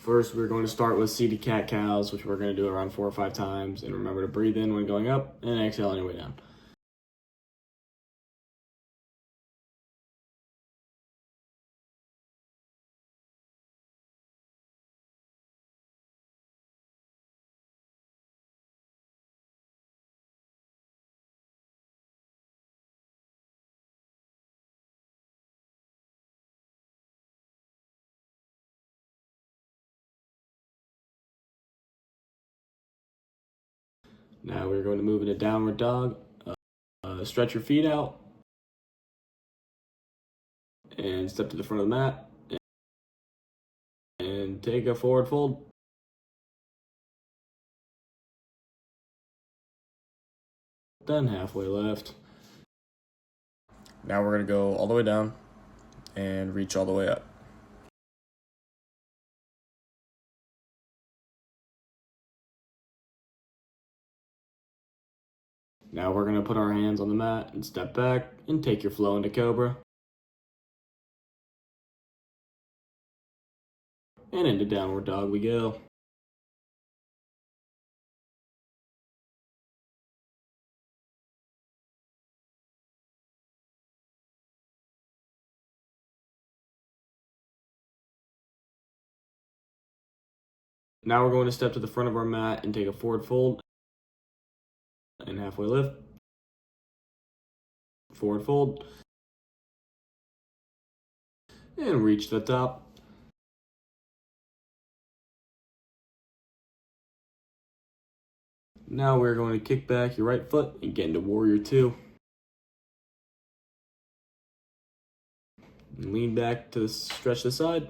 First, we're going to start with seated cat-cows, which we're going to do around 4 or 5 times. And remember to breathe in when going up and exhale on your way down. Now we're going to move into downward dog. Stretch your feet out and step to the front of the mat and take a forward fold. Then halfway lift. Now we're going to go all the way down and reach all the way up. Now we're going to put our hands on the mat and step back and take your flow into cobra. And into downward dog we go. Now we're going to step to the front of our mat and take a forward fold and halfway lift. Forward fold. And reach the top. Now we're going to kick back your right foot and get into warrior 2. And lean back to stretch the side.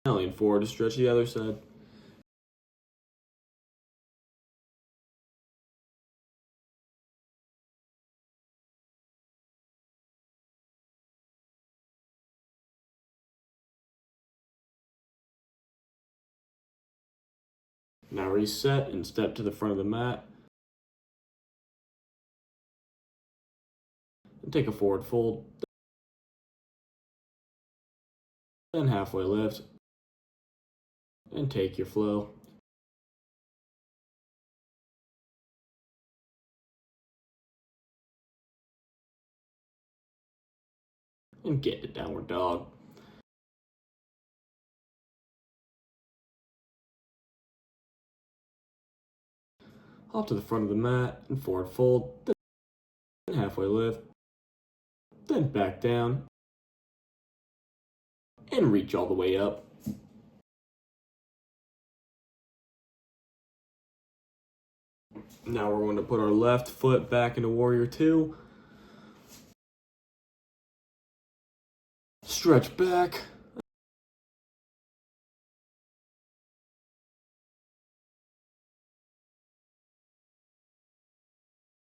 Now lean forward to stretch the other side. Now reset and step to the front of the mat. And take a forward fold. Then halfway lift. And take your flow. And get to downward dog. Hop to the front of the mat and forward fold. Then halfway lift. Then back down. And reach all the way up. Now we're going to put our left foot back into warrior 2. Stretch back.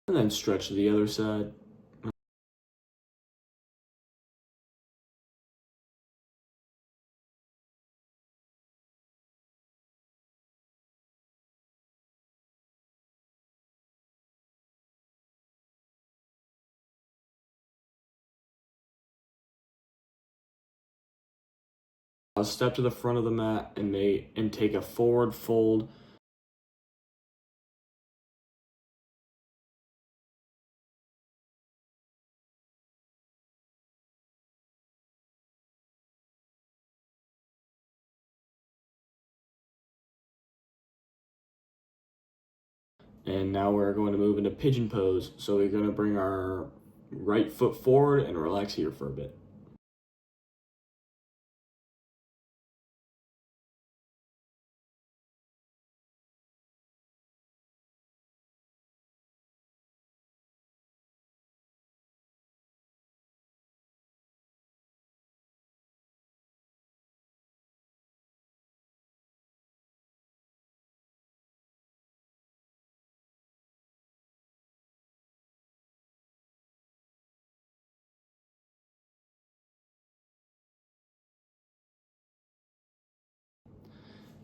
And then stretch to the other side. I'll step to the front of the mat and take a forward fold. And now we're going to move into pigeon pose. So we're going to bring our right foot forward and relax here for a bit.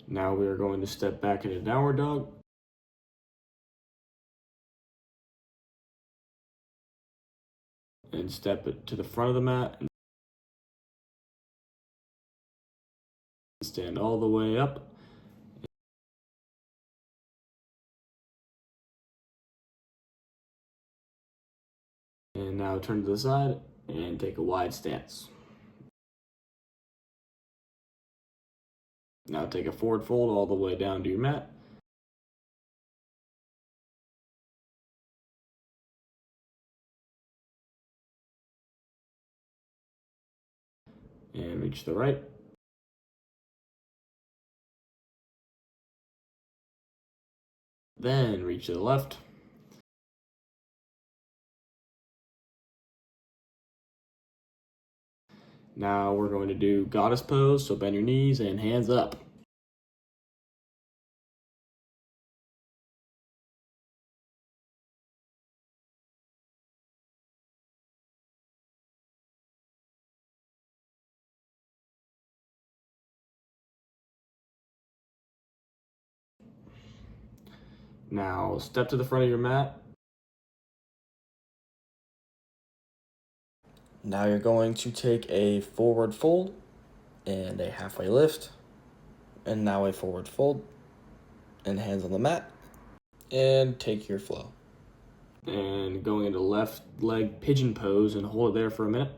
Now we are going to step back into downward dog. and step it to the front of the mat and stand all the way up. And now turn to the side and take a wide stance. Now take a forward fold all the way down to your mat. And reach to the right. Then reach to the left. Now we're going to do goddess pose, so bend your knees and hands up. Now step to the front of your mat. Now you're going to take a forward fold and a halfway lift, and now a forward fold and hands on the mat, and take your flow. And going into left leg pigeon pose and hold it there for a minute.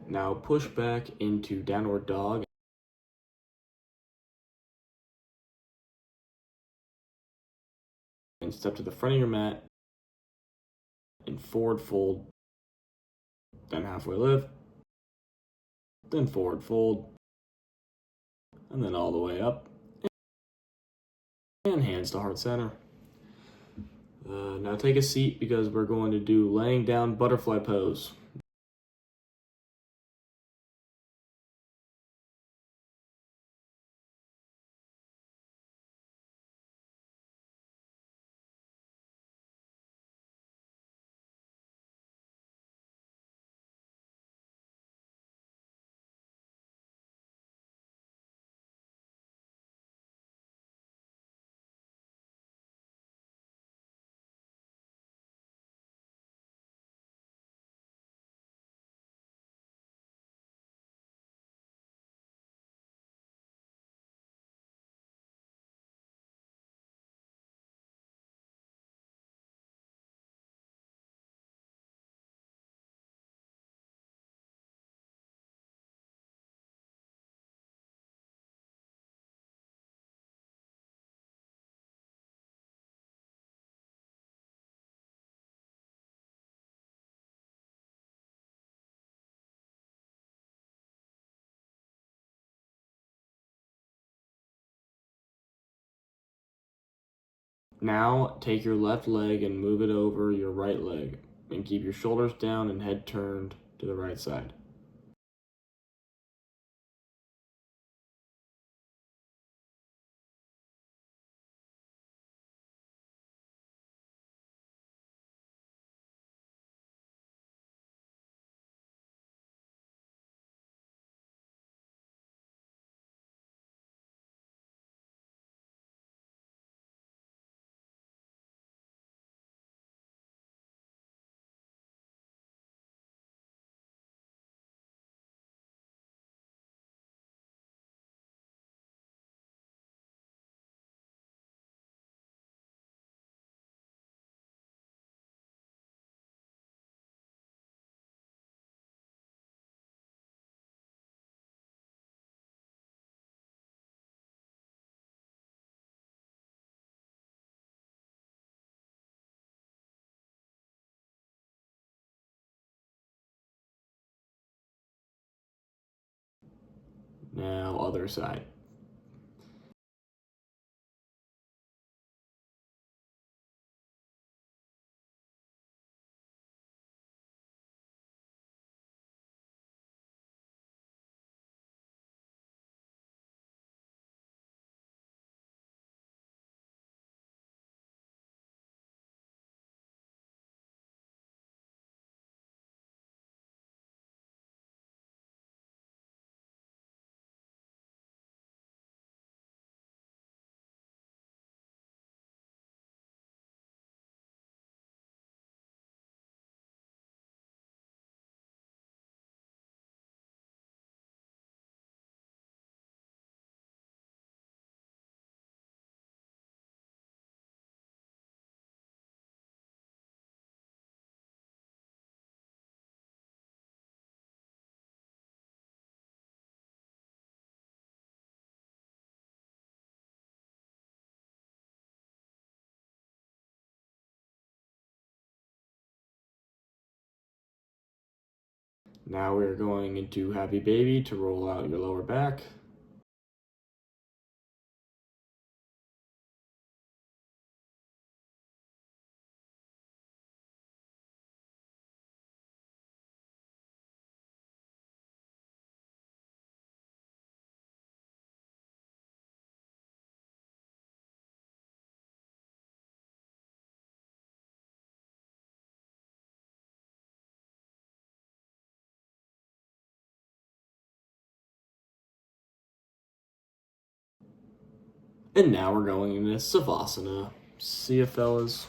Now push back into downward dog. And step to the front of your mat and forward fold, then halfway lift, then forward fold, and then all the way up. And hands to heart center. Now take a seat because we're going to do laying down butterfly pose. Now take your left leg and move it over your right leg, and keep your shoulders down and head turned to the right side. Now, other side. Now we're going into Happy Baby to roll out your lower back. And now we're going into Savasana. See ya, fellas.